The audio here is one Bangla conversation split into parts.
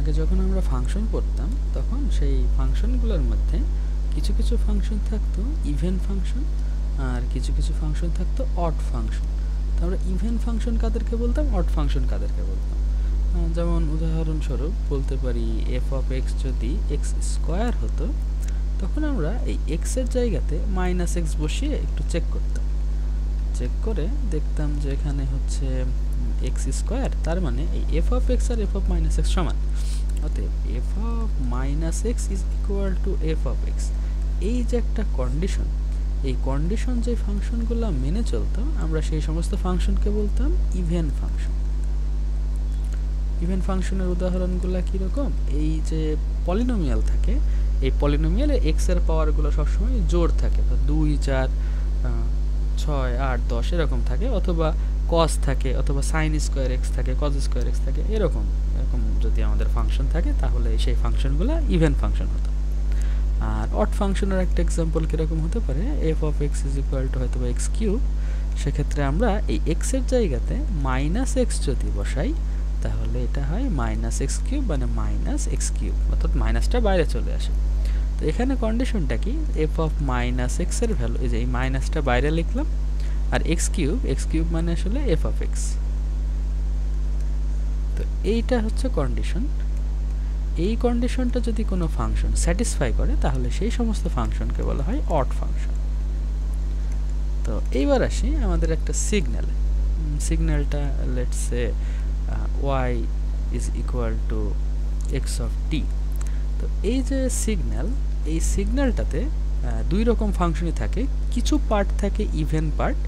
আগে যখন আমরা ফাংশন পড়তাম তখন সেই ফাংশনগুলোর মধ্যে কিছু কিছু ফাংশন থাকতো ইভেন ফাংশন আর কিছু কিছু ফাংশন থাকতো অড ফাংশন। তো আমরা ইভেন ফাংশন কাদেরকে বলতাম, অড ফাংশন কাদেরকে বলতাম? যেমন উদাহরণস্বরূপ বলতে পারি এফ অফ এক্স যদি এক্স স্কোয়ার হতো, তখন আমরা এই এক্স এর জায়গাতে মাইনাস এক্স বসিয়ে একটু চেক করতাম। চেক করে দেখতাম যে এখানে হচ্ছে এক্স স্কোয়ার, তার মানে এই এফ অফ এক্স আর এফ অফ মাইনাস এক্স সমান। অতএব F of minus X is equal to F of X. এই যে একটা কন্ডিশন, এই কন্ডিশন যে ফাংশনগুলো মেনে চলতো আমরা সেই সমস্ত ফাংশনকে বলতাম ইভেন ফাংশন। ইভেন ফাংশনের উদাহরণগুলো কীরকম? এই যে পলিনোমিয়াল থাকে, এই পলিনোমিয়ালে এক্স এর পাওয়ারগুলো সবসময় জোড় থাকে, 2 4 6 8 10 এরকম থাকে, অথবা কস থাকে, অথবা সাইন স্কোয়ার এক্স থাকে, কজ স্কোয়ার এক্স থাকে, এরকম যদি আমাদের ফাংশন থাকে তাহলে সেই ফাংশনগুলো ইভেন ফাংশন হতো। আর অড ফাংশনের একটা এক্সাম্পল কীরকম হতে পারে, F of x is equal two হয়তো বা এক্স কিউব। সেক্ষেত্রে আমরা এই এক্স এর জায়গাতে মাইনাস এক্স যদি বসাই তাহলে এটা হয় মাইনাস এক্স কিউব, মানে মাইনাস এক্স কিউব, অর্থাৎ মাইনাসটা বাইরে চলে আসে। তো এখানে কন্ডিশনটা কি, এফ অফ মাইনাস এক্স এর ভ্যালু, এই যে এই মাইনাসটা বাইরে লিখলাম, আর এক্স কিউব মানে আসলে এফ অফ এক্স। তো এইটা হচ্ছে কন্ডিশন। এই কন্ডিশনটা যদি কোনো ফাংশন স্যাটিসফাই করে তাহলে সেই সমস্ত ফাংশনকে বলা হয় অড ফাংশন। তো এইবার আসি আমাদের একটা সিগন্যাল। সিগন্যালটা let's say y is equal to x of t। তো এই যে সিগন্যাল, এই সিগন্যালটাতে দুই রকম ফাংশনই থাকে, কিছু পার্ট থাকে ইভেন পার্ট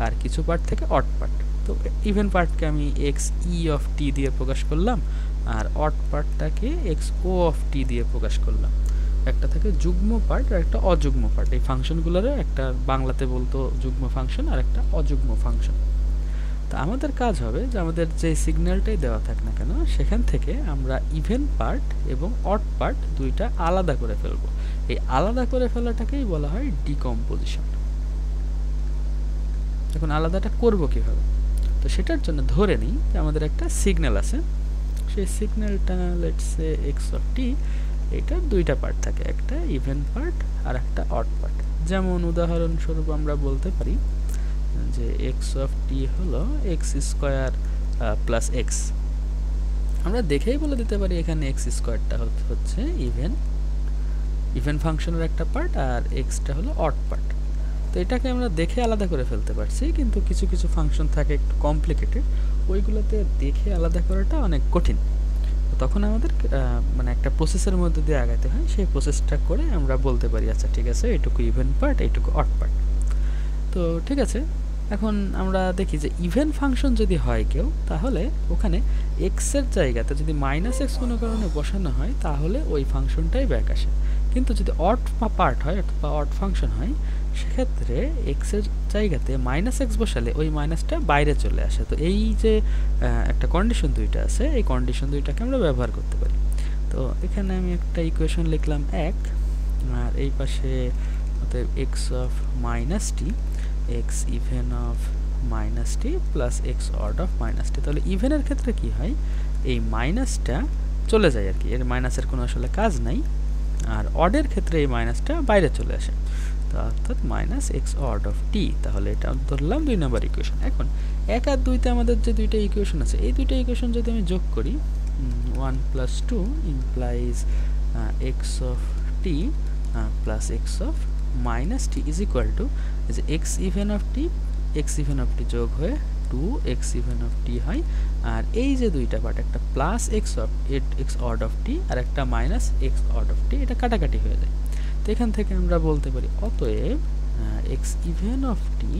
আর কিছু পার্ট থাকে অড পার্ট। তো ইভেন পার্টকে আমি এক্স ই অফ টি দিয়ে প্রকাশ করলাম, আর অড পার্টটাকে এক্স ও অফ টি দিয়ে প্রকাশ করলাম। একটা থাকে যুগ্ম পার্ট আর একটা অযুগ্ম পার্ট। এই ফাংশনগুলোরও একটা বাংলাতে বলতো যুগ্ম ফাংশন আর একটা অযুগ্ম ফাংশন। তো আমাদের কাজ হবে যে আমাদের যে সিগন্যালটাই দেওয়া থাক না কেন সেখান থেকে আমরা ইভেন পার্ট এবং অড পার্ট দুইটা আলাদা করে ফেলব। এই আলাদা করে ফেলাটাকেই বলা হয় ডিকম্পোজিশন। এখন আলাদাটা করব কিভাবে? তো সেটার জন্য ধরে নিই যে আমাদের একটা সিগন্যাল আছে, সেই সিগন্যালটা লেটস সে এক্স অফ টি, এটার দুইটা পার্ট থাকে, একটা ইভেন পার্ট আর একটা অড পার্ট। যেমন উদাহরণস্বরূপ আমরা বলতে পারি যে এক্স অফ টি হলো এক্স স্কোয়ার প্লাস এক্স। আমরা দেখেই বলে দিতে পারি এখানে এক্স স্কোয়ারটা হচ্ছে ইভেন ফাংশনের একটা পার্ট আর এক্সটা হলো অড পার্ট। তো এটাকে আমরা দেখে আলাদা করে ফেলতে পারছি, কিন্তু কিছু কিছু ফাংশন থাকে একটু কমপ্লিকেটেড, ওইগুলোতে দেখে আলাদা করাটা অনেক কঠিন। তখন আমাদের মানে একটা প্রসেসের মধ্যে দিয়ে আগাতে হয়, সেই প্রসেসটা করে আমরা বলতে পারি আচ্ছা ঠিক আছে এইটুকু ইভেন পার্ট এইটুকু অড পার্ট। তো ঠিক আছে, এখন আমরা দেখি যে ইভেন ফাংশন যদি হয় কেউ, তাহলে ওখানে এক্স এর জায়গাতে যদি মাইনাস এক্স কোনো কারণে বসানো হয় তাহলে ওই ফাংশনটাই ব্যাক আসে। কিন্তু যদি অড পার্ট হয় অথবা অড ফাংশন হয় সেক্ষেত্রে এক্স এর জায়গাতে মাইনাস এক্স বসালে ওই মাইনাসটা বাইরে চলে আসে। তো এই যে একটা কন্ডিশন দুইটা আছে, এই কন্ডিশন দুইটাকে আমরা ব্যবহার করতে পারি। তো এখানে আমি একটা ইকুয়েশন লিখলাম 1, আর এই পাশে অতএব x of minus t, x even of minus t plus x odd of minus t. তাহলে ইভেনের ক্ষেত্রে কি হয়, এই মাইনাসটা চলে যায় আর কি, এর মাইনাসের কোনো আসলে কাজ নাই, আর অডের ক্ষেত্রে এই মাইনাসটা বাইরে চলে আসে, তো অর্থাৎ মাইনাস এক্স অড অফ টি। তাহলে এটা ধরলাম 2 নম্বর ইকুয়েশন। এখন 1 আর 2তে আমাদের যে দুইটা ইকুয়েশন আছে, এই দুইটা ইকুয়েশন যদি আমি যোগ করি, 1 + 2 implies x of t plus x of minus t is equal two যে এক্স ইভেন অফ টি যোগ হয়ে 2 এক্স ইভেন অফ টি হয়, আর এই যে দুইটা পার্ট, একটা প্লাস এক্স অড অফ টি আর একটা minus x odd of t, এটা কাটাকাটি হয়ে যায়। তো এখান থেকে আমরা বলতে পারি অতএব এক্স ইভেন অফ টি,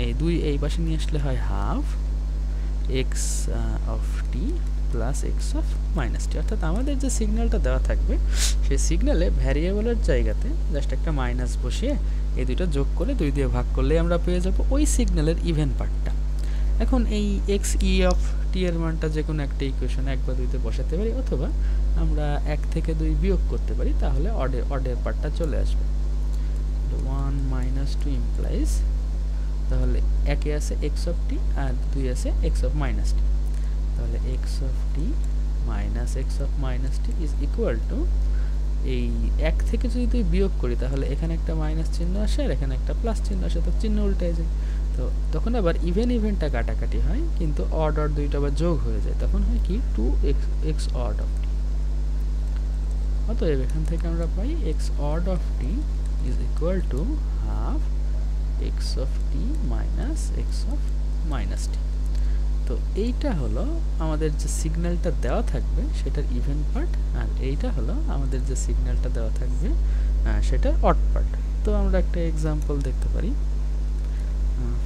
এই 2 এই পাশে নিয়ে আসলে হয় half x of t plus x of minus t. অর্থাৎ আমাদের যে সিগন্যালটা দেওয়া থাকবে সেই সিগন্যালে ভ্যারিয়েবলের জায়গাতে জাস্ট একটা মাইনাস বসিয়ে এই দুইটা যোগ করে 2 দিয়ে ভাগ করলে আমরা পেয়ে যাব ওই সিগন্যালের ইভেন পার্টটা। এখন এই এক্স ই অফ টি এর মানটা যে কোনো একটা ইকুয়েশন 1 বা 2তে বসাতে পারি, অথবা আমরা 1 থেকে 2 বিয়োগ করতে পারি, তাহলে অডের পার্টটা চলে আসবে। 1 - 2 ইমপ্লাইজ, তাহলে 1 এ আছে এক্স অফ টি আর 2 আছে এক্স অফ মাইনাস টি। তাহলে x of t minus x of minus t is equal two, এই এক থেকে যদি তুই বিয়োগ করি তাহলে এখানে একটা মাইনাস চিহ্ন আসে আর এখানে একটা প্লাস চিহ্ন আসে, তো চিহ্ন উল্টায় যায়। তো তখন আবার ইভেনটা কাটাকাটি হয়, কিন্তু অড অড দুইটা আবার যোগ হয়ে যায়, তখন হয় কি 2x অড অফ টি। অতএব এখান থেকে আমরা পাই x odd of t is equal to half x of t minus x of minus t. তো এইটা হলো আমাদের যে সিগন্যালটা দেওয়া থাকবে সেটার ইভেন পার্ট, আর এইটা হলো আমাদের যে সিগন্যালটা দেওয়া থাকবে সেটার অড পার্ট। তো আমরা একটা এক্সাম্পল দেখতে পারি।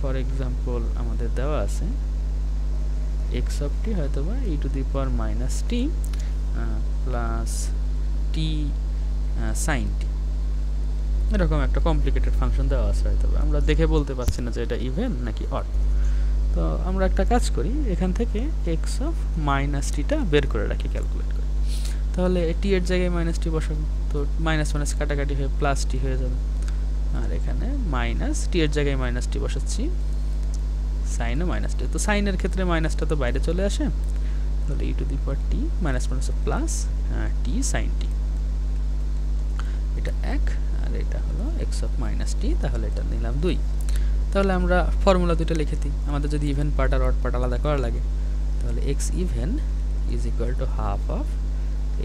ফর এক্সাম্পল আমাদের দেওয়া আছে এক্স অফ টি হয়তো বা e to the power minus t plus t sine t, এরকম একটা কমপ্লিকেটেড ফাংশন দেওয়া আছে হয়তো, আমরা দেখে বলতে পারছি না যে এটা ইভেন নাকি অড। তো আমরা একটা কাজ করি, এখান থেকে এক্স অফ মাইনাস টিটা বের করে রাখি, ক্যালকুলেট করি। তাহলে টি এর জায়গায় মাইনাস টি বসাবো, তো মাইনাস মাইনাস কাটাকাটি হয়ে প্লাস টি হয়ে যাবে, আর এখানে মাইনাস টি এর জায়গায় মাইনাস টি বসাচ্ছি, সাইনও মাইনাস টি, তো সাইনের ক্ষেত্রে মাইনাসটা তো বাইরে চলে আসে, তাহলে e to the power t minus minus plus t sine t, এটা এক, আর এটা হলো এক্স অফ মাইনাস টি, তাহলে এটা নিলাম 2। তাহলে আমরা ফর্মুলা দুটো লিখে দিই, আমাদের যদি ইভেন পার্ট আর অড পার্ট আলাদা করা লাগে, তাহলে x even is equal to half of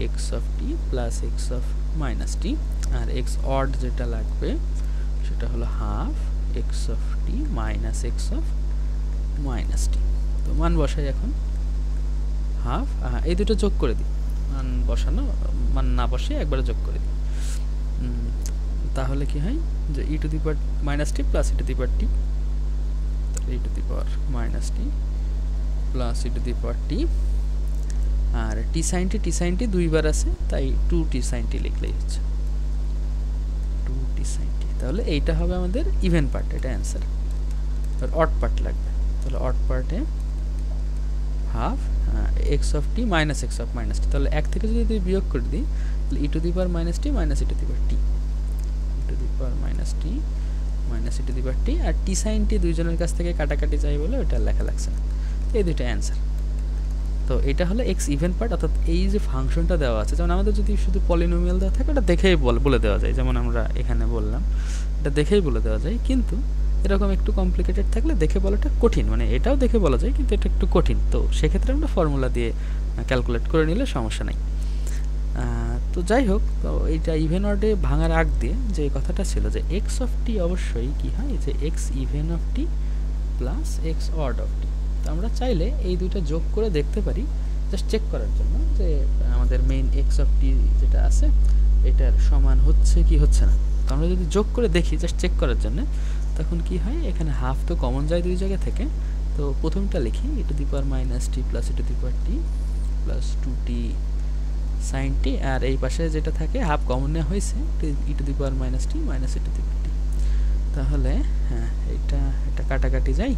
x of t plus x of minus t, আর এক্স অড যেটা লাগবে সেটা হলো half x of t minus x of minus t. তো মান বসাই এখন, হাফ এই দুটো যোগ করে দিই, মান বসানো মান না বসে একবারে যোগ করে দিই, তাহলে কি হয় যে e to the power minus t plus e to the power t, e to the power minus t plus e to the power t, আর টি সাইন টি দুইবার আছে তাই 2t সাইন টি লিখলেই হচ্ছে 2t সাইন টি। তাহলে এইটা হবে আমাদের ইভেন পার্ট, এটা অ্যান্সার। আর অড পার্ট লাগবে, তাহলে অড পার্টে half x of t minus x of minus t, তাহলে এক থেকে যদি বিয়োগ করে দিই তাহলে e to the power minus t minus e to the power t, e to the power minus t minus e to the power t, আর টি সাইন টি দুইজনের কাছ থেকে কাটাকাটি যায় বলে ওটা লেখা লাগছে না, এই দুইটা অ্যান্সার। তো এটা হলো এক্স ইভেন পার্ট, অর্থাৎ এই যে ফাংশনটা দেওয়া আছে, যেমন আমাদের যদি শুধু পলিনোমিয়াল দেওয়া থাকে ওটা দেখেই বলে দেওয়া যায়, যেমন আমরা এখানে বললাম এটা দেখেই বলে দেওয়া যায়, কিন্তু এরকম একটু কমপ্লিকেটেড থাকলে দেখে বলাটা কঠিন, মানে এটাও দেখে বলা যায় কিন্তু এটা একটু কঠিন, তো সেক্ষেত্রে আমরা ফর্মুলা দিয়ে ক্যালকুলেট করে নিলে সমস্যা নাই। তো যাই হোক, তো এইটা ইভেন অডে ভাঙার আগ দিয়ে যে কথাটা ছিল যে এক্স অফ টি অবশ্যই কি হয় যে x even of t plus x odd of t, তো আমরা চাইলে এই দুইটা যোগ করে দেখতে পারি জাস্ট চেক করার জন্য যে আমাদের মেইন এক্স অফ টি যেটা আছে এটার সমান হচ্ছে কি হচ্ছে না। তো আমরা যদি যোগ করে দেখি জাস্ট চেক করার জন্য, তখন কি হয় এখানে হাফ তো কমন যায় দুই জায়গা থেকে, তো প্রথমটা লিখি e to the power minus t plus e to the power t plus 2t sine t, আর এই পাশে যেটা থাকে হাফ কমন নেওয়া হয়েছে e to the power minus t minus e to the power t, তাহলে হ্যাঁ এটা কাটাকাটি যায়,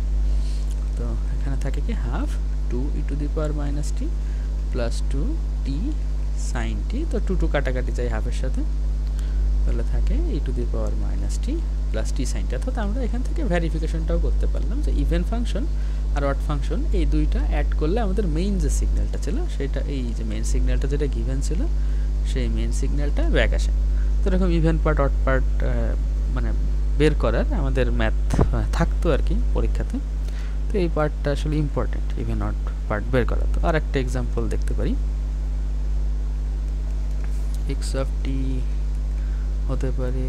তো এখানে থাকে কি half 2 e to the power minus t plus 2t sine t, তো 2 কাটাকাটি যায় হাফের সাথে, তাহলে থাকে ই to the power minus t plus t sine t. অর্থাৎ আমরা এখান থেকে ভেরিফিকেশনটাও করতে পারলাম যে ইভেন ফাংশন আর অড ফাংশন এই দুইটা অ্যাড করলে আমাদের মেইন যে সিগন্যালটা ছিল সেটা, এই যে মেইন সিগন্যালটা যেটা গিভেন ছিল সেই মেইন সিগন্যালটা ব্যাক আসে। তো এরকম ইভেন পার্ট অড পার্ট মানে বের করার আমাদের ম্যাথ থাকতো আর কি পরীক্ষাতে, তো এই পার্টটা আসলে ইম্পর্টেন্ট ইভেন অড পার্ট বের করা। তো আর একটা এক্সাম্পল দেখতে পারি, এক্স অফ টি হতে পারে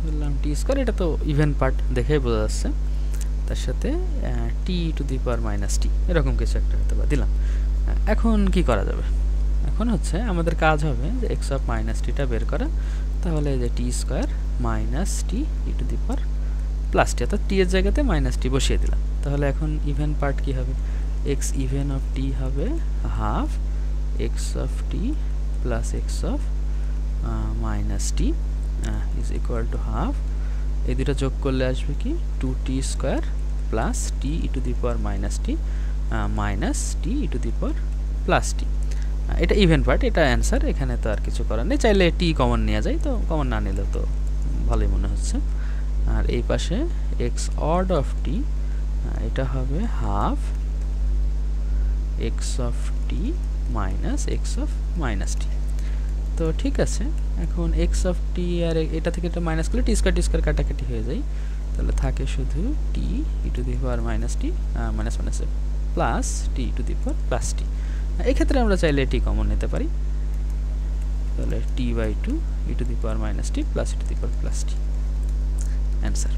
বললাম টি স্কোয়ার, এটা তো ইভেন পার্ট দেখেই বোঝা যাচ্ছে, তার সাথে টি টু দি পাওয়ার মাইনাস টি এরকম কিছু একটা হতে পারে দিলাম। এখন কি করা যাবে, এখন হচ্ছে আমাদের কাজ হবে যে এক্স অফ মাইনাস টিটা বের করা, তাহলে যে t square minus t e to the power plus t, অর্থাৎ টি এর জায়গাতে মাইনাস টি বসিয়ে দিলাম। তাহলে এখন ইভেন পার্ট কি হবে, এক্স ইভেন অফ টি হবে half x of t plus x of minus t is equal to half, এই দুটো যোগ করলে আসবে কি 2t square plus t e to the power minus t minus t e to the power plus t. এটা ইভেন পার্ট, এটা অ্যান্সার, এখানে তো আর কিছু করার নেই, চাইলে টি কমন নেওয়া যায়, তো কমন না নিলেও তো ভালোই মনে হচ্ছে। আর এই পাশে এক্স অড অফ টি, এটা হবে half x of t minus x of minus t. তো ঠিক আছে, এখন এক্স অফ টি আর এটা থেকে এটা মাইনাস করলে টি স্কোয়ার কাটাকাটি হয়ে যায়, তাহলে থাকে শুধু t e to the power minus t minus minus plus t to the power plus t. এক্ষেত্রে আমরা চাইলে টি কমন নিতে পারি, তাহলে t by two e to the power minus t plus e to the power plus t answer.